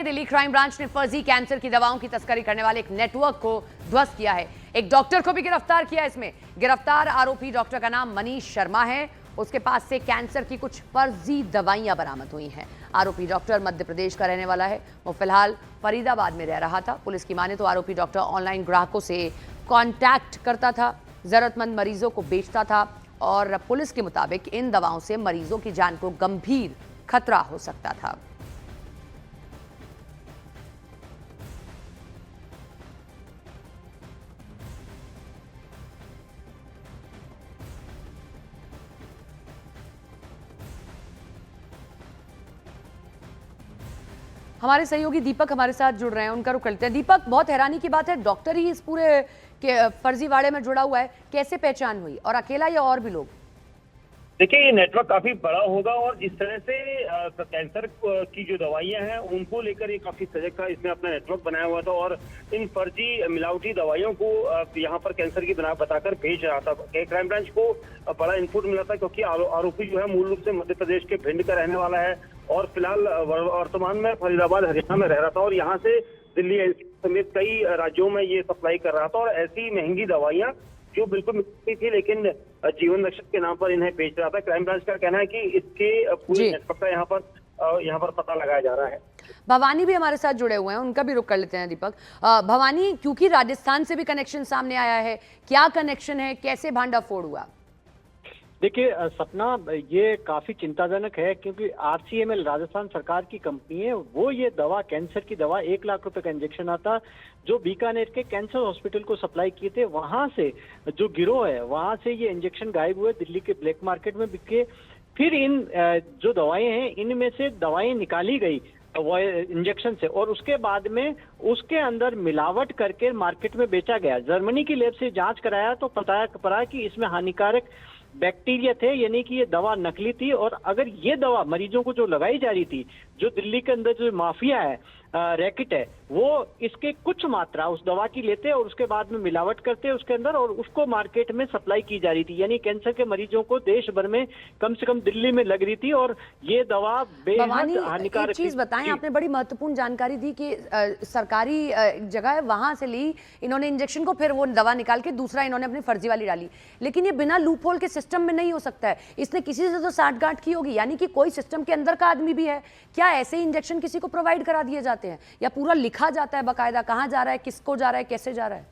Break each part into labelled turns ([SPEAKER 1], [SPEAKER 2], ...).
[SPEAKER 1] Delhi crime branch ने फर्जी cancer की दवाओं की तस्करी करने वाले एक नेटवर्क को ध्वस्त किया है। एक डॉक्टर को भी गिरफ्तार किया। इसमें गिरफ्तार आरोपी डॉक्टर का नाम मनीष शर्मा है। उसके पास से कैंसर की कुछ फर्जी दवाइयां बरामद हुई हैं। आरोपी डॉक्टर मध्य प्रदेश का रहने वाला है। वो फिलहाल फरीदाबाद में रह रहा था। पुलिस की माने तो आरोपी डॉक्टर ऑनलाइन ग्राहकों से कॉन्टैक्ट करता था, जरूरतमंद मरीजों को बेचता था और पुलिस के मुताबिक इन दवाओं से मरीजों की जान को गंभीर खतरा हो सकता था। हमारे सहयोगी दीपक हमारे साथ जुड़ रहे हैं, उनका रुख करते हैं। दीपक, बहुत हैरानी की बात है, डॉक्टर ही इस पूरे के फर्जीवाड़े में जुड़ा हुआ है, कैसे पहचान हुई? और अकेला या और भी लोग?
[SPEAKER 2] देखिए, ये नेटवर्क काफी बड़ा होगा और जिस तरह से कैंसर की जो दवाइयां हैं उनको लेकर ये काफी सजग था। इसने अपना नेटवर्क बनाया हुआ था और इन फर्जी मिलावटी दवाइयों को यहाँ पर कैंसर की बताकर भेज रहा था। क्राइम ब्रांच को बड़ा इनपुट मिला था क्योंकि आरोपी जो है मूल रूप से मध्य प्रदेश के भिंड का रहने वाला है और फिलहाल वर्तमान में फरीदाबाद हरियाणा में रह रहा था और यहाँ से दिल्ली समेत कई राज्यों में ये सप्लाई कर रहा था। और ऐसी महंगी दवाइयां जो बिल्कुल मिलती थी लेकिन जीवन रक्षक के नाम पर इन्हें बेच रहा था। क्राइम ब्रांच का कहना है कि इसके पूरे नेटवर्क का यहाँ पर पता लगाया जा रहा है।
[SPEAKER 1] भवानी भी हमारे साथ जुड़े हुए हैं, उनका भी रुख कर लेते हैं दीपक। भवानी, क्योंकि राजस्थान से भी कनेक्शन सामने आया है, क्या कनेक्शन है, कैसे भांडाफोड़ हुआ?
[SPEAKER 3] देखिए सपना, ये काफी चिंताजनक है क्योंकि आरसीएमएल राजस्थान सरकार की कंपनी है। वो ये दवा, कैंसर की दवा, 1 लाख रुपए का इंजेक्शन आता जो बीकानेर के कैंसर हॉस्पिटल को सप्लाई किए थे। वहां से जो गिरोह है वहां से ये इंजेक्शन गायब हुए, दिल्ली के ब्लैक मार्केट में बिके। फिर इन जो दवाएं हैं इनमें से दवाएं निकाली गई वो इंजेक्शन से और उसके बाद में उसके अंदर मिलावट करके मार्केट में बेचा गया। जर्मनी की लैब से जांच कराया तो पता कि इसमें हानिकारक बैक्टीरिया थे, यानी कि ये दवा नकली थी। और अगर ये दवा मरीजों को जो लगाई जा रही थी, जो दिल्ली के अंदर जो माफिया है, रैकेट है, वो इसके कुछ मात्रा उस दवा की लेते और उसके बाद में मिलावट करते उसके अंदर और उसको मार्केट में सप्लाई की जा रही थी। यानी कैंसर के मरीजों को देश भर में कम से कम दिल्ली में लग रही थी और ये दवा बेहद हानिकारक।
[SPEAKER 1] एक चीज बताएं, आपने बड़ी महत्वपूर्ण जानकारी दी कि सरकारी जगह है वहां से ली इन्होंने इंजेक्शन को, फिर वो दवा निकाल के दूसरा इन्होंने अपनी फर्जी वाली डाली। लेकिन ये बिना लूप होल के सिस्टम में नहीं हो सकता है, इसने किसी से तो साठगांठ की होगी, यानी कि कोई सिस्टम के अंदर का आदमी भी है। क्या ऐसे इंजेक्शन किसी को प्रोवाइड करा दिए जाते हैं या पूरा लिखा जाता है बाकायदा, कहां जा रहा है, किसको जा रहा है, कैसे जा रहा है?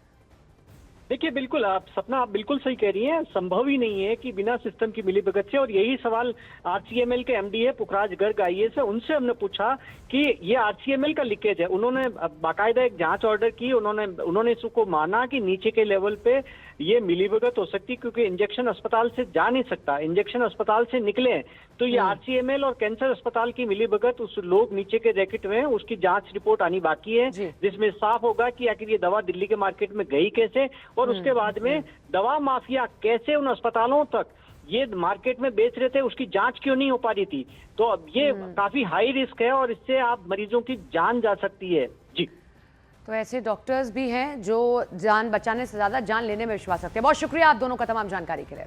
[SPEAKER 3] देखिए, बिल्कुल आप बिल्कुल सही कह रही हैं। संभव ही नहीं है कि बिना सिस्टम की मिलीभगत से। और यही सवाल आरसीएमएल के एमडी है पुखराज गर्ग आईएएस है, उनसे हमने पूछा कि ये आरसीएमएल का लीकेज है। उन्होंने बाकायदा एक जांच ऑर्डर की। उन्होंने इसको माना कि नीचे के लेवल पे ये मिलीभगत हो सकती क्योंकि इंजेक्शन अस्पताल से जा नहीं सकता, इंजेक्शन अस्पताल से निकले तो ये आरसीएमएल और कैंसर अस्पताल की मिलीभगत उस लोग नीचे के रैकेट में, उसकी जांच रिपोर्ट आनी बाकी है जिसमें साफ होगा कि आखिर ये दवा दिल्ली के मार्केट में गई कैसे और उसके बाद में दवा माफिया कैसे उन अस्पतालों तक ये मार्केट में बेच रहे थे, उसकी जांच क्यों नहीं हो पा रही थी। तो अब ये काफी हाई रिस्क है और इससे आप मरीजों की जान जा सकती है। जी,
[SPEAKER 1] तो ऐसे डॉक्टर्स भी हैं जो जान बचाने से ज्यादा जान लेने में विश्वास रखते हैं। बहुत शुक्रिया आप दोनों का तमाम जानकारी के लिए।